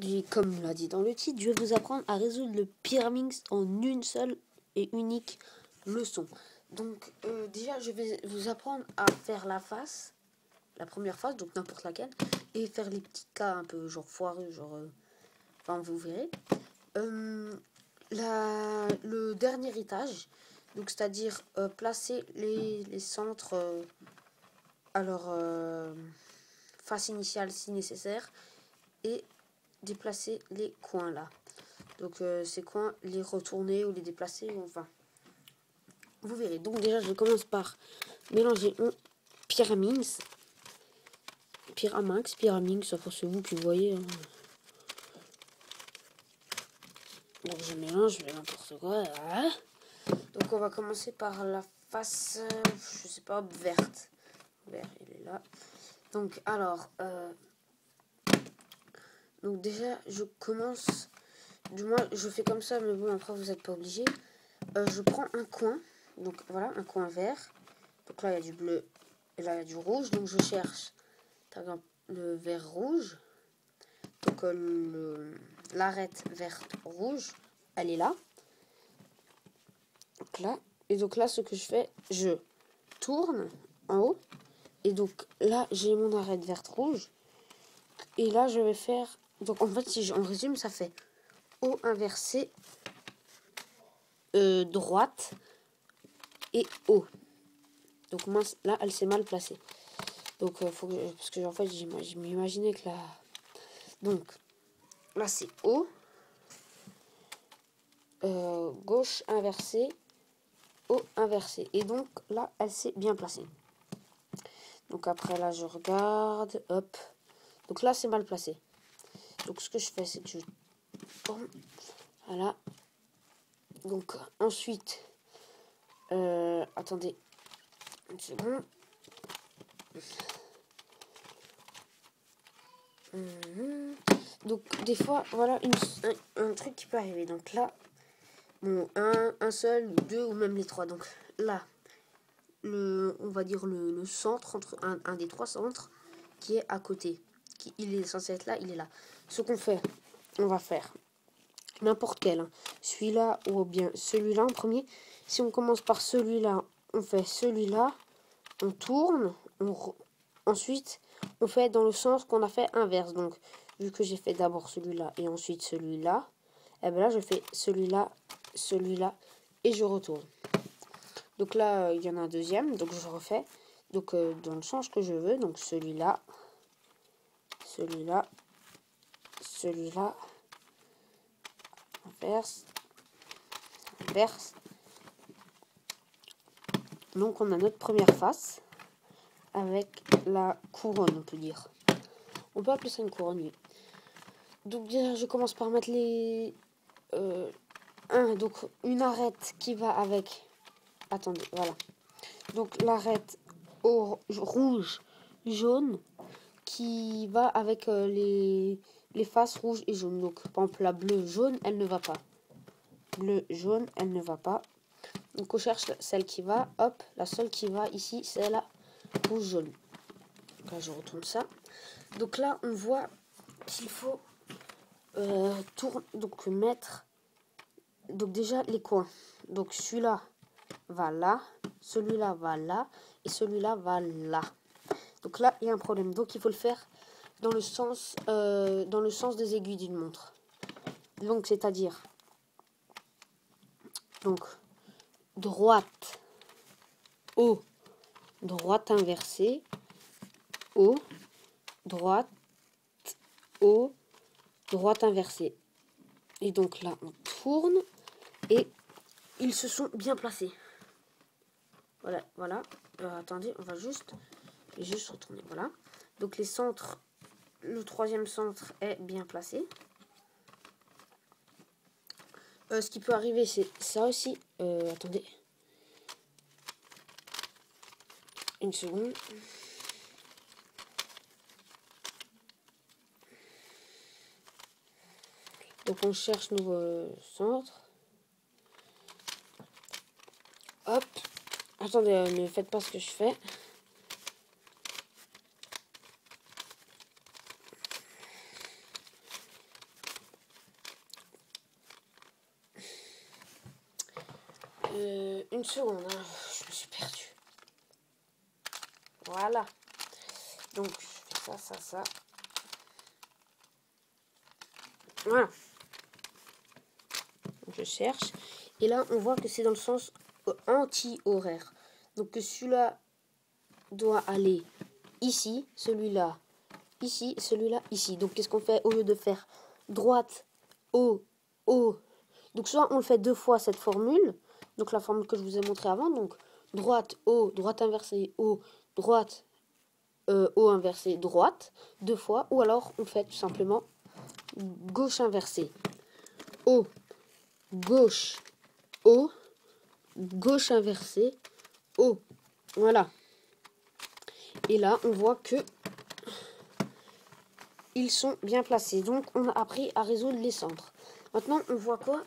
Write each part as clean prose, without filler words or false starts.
Aujourd'hui, comme on l'a dit dans le titre, je vais vous apprendre à résoudre le Pyraminx en une seule et unique leçon. Donc déjà, je vais vous apprendre à faire la face, la première face, donc n'importe laquelle, et faire les petits cas un peu genre foireux, genre, enfin vous verrez. Le dernier étage, donc c'est-à-dire placer les centres, face initiale si nécessaire, et déplacer les coins là. Donc ces coins, les retourner ou les déplacer, enfin, vous verrez. Donc déjà, je commence par mélanger mon Pyraminx, enfin c'est vous qui voyez. Hein. Donc je mélange, je fais n'importe quoi. Voilà. Donc on va commencer par la face, je sais pas, verte. Vert, il est là. Donc alors, donc déjà, je commence. Du moins, je fais comme ça, mais bon, après vous n'êtes pas obligé. Je prends un coin, donc voilà, un coin vert. Donc là, il y a du bleu et là, il y a du rouge. Donc je cherche, par exemple, le vert rouge. Donc l'arête verte rouge, elle est là. Donc là, et donc là, ce que je fais, je tourne en haut. Et donc là, j'ai mon arête verte rouge. Et là, je vais faire. Donc en fait, si on résume, ça fait haut inversé, droite et haut. Donc moi, là, elle s'est mal placée. Donc faut que parce que en fait, je m'imaginais que là. Donc là, c'est haut, gauche inversé, haut inversé. Et donc là, elle s'est bien placée. Donc après là, je regarde, hop. Donc là, c'est mal placé. Donc ce que je fais, c'est que je tourne. Voilà. Donc ensuite, attendez une seconde. Donc des fois, voilà un truc qui peut arriver. Donc là, bon, un seul, deux ou même les trois. Donc là, on va dire le centre, entre un des trois centres qui est à côté. Il est censé être là, il est là. Ce qu'on fait, on va faire n'importe quel. Hein. Celui-là ou bien celui-là en premier. Si on commence par celui-là, on fait celui-là, on tourne, ensuite on fait dans le sens qu'on a fait inverse. Donc vu que j'ai fait d'abord celui-là et ensuite celui-là, et bien là je fais celui-là, celui-là et je retourne. Donc là il y en a un deuxième, donc je refais donc dans le sens que je veux, donc celui-là, celui-là, celui-là, inverse, inverse. Donc on a notre première face avec la couronne, on peut dire. On peut appeler ça une couronne, oui. Donc déjà, je commence par mettre les... donc une arête qui va avec... Attendez, voilà. Donc l'arête rouge, jaune, qui va avec les faces rouges et jaunes. Donc par exemple la bleue, jaune, elle ne va pas. Bleu, jaune, elle ne va pas. Donc on cherche celle qui va. Hop, la seule qui va ici, c'est la rouge, jaune. Donc là, je retourne ça. Donc là, on voit qu'il faut donc mettre donc déjà les coins. Donc celui-là va là, celui-là va là et celui-là va là. Donc là, il y a un problème. Donc il faut le faire dans le sens des aiguilles d'une montre. Donc c'est-à-dire donc droite, haut, droite inversée, haut, droite, haut, droite inversée. Et donc là, on tourne et ils se sont bien placés. Voilà, voilà. Attendez, on va juste retourner. Voilà. Donc les centres, le troisième centre est bien placé. Ce qui peut arriver, c'est ça aussi. Attendez. Une seconde. Donc on cherche nos centres. Hop. Attendez, ne faites pas ce que je fais. Une seconde, hein. Je me suis perdue. Voilà. Donc, je fais ça. Voilà. Donc, je cherche. Et là, on voit que c'est dans le sens anti-horaire. Donc, que celui-là doit aller ici, celui-là ici, celui-là ici. Donc, qu'est-ce qu'on fait au lieu de faire droite, haut, haut? Donc, soit on le fait 2 fois cette formule. Donc, la formule que je vous ai montrée avant. Donc, droite, haut, droite inversée, haut, droite, haut inversé, droite, 2 fois. Ou alors, on fait tout simplement gauche inversée, haut, gauche, haut, gauche inversée, haut. Voilà. Et là, on voit que ils sont bien placés. Donc, on a appris à résoudre les centres. Maintenant, on voit quoi?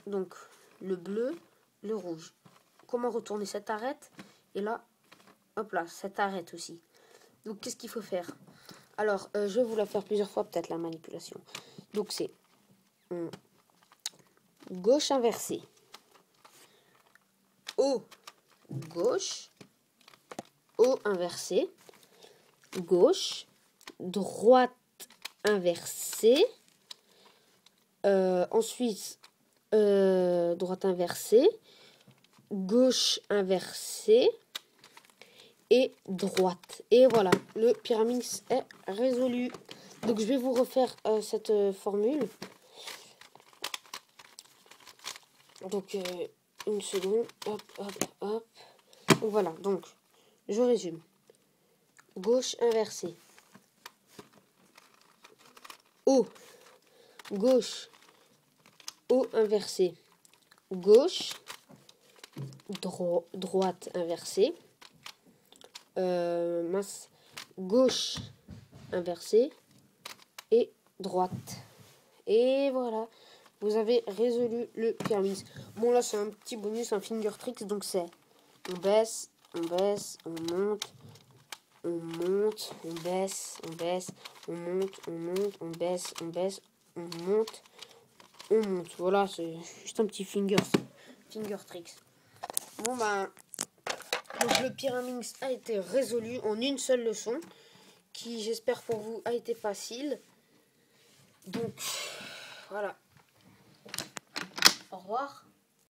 Donc, le bleu, le rouge. Comment retourner cette arête? Et là, hop là, cette arête aussi. Donc, qu'est-ce qu'il faut faire? Alors, je vais vous la faire plusieurs fois, peut-être, la manipulation. Donc, c'est gauche inversée, haut, gauche, haut inversé, gauche, droite inversée, ensuite droite inversée, gauche inversée et droite. Et voilà, le pyramix est résolu. Donc je vais vous refaire cette formule. Donc une seconde, hop. Donc, voilà, donc je résume. Gauche inversée, haut, gauche, haut inversé, gauche, droite inversée, gauche inversée et droite. Et voilà, vous avez résolu le pyramide. Bon, là c'est un petit bonus, un finger tricks, donc c'est on baisse, on monte, on monte, on baisse, on monte, on baisse, on monte, on monte. Voilà, c'est juste un petit finger tricks. Bon ben, donc le pyramix a été résolu en une seule leçon, qui j'espère pour vous a été facile. Donc voilà. Au revoir.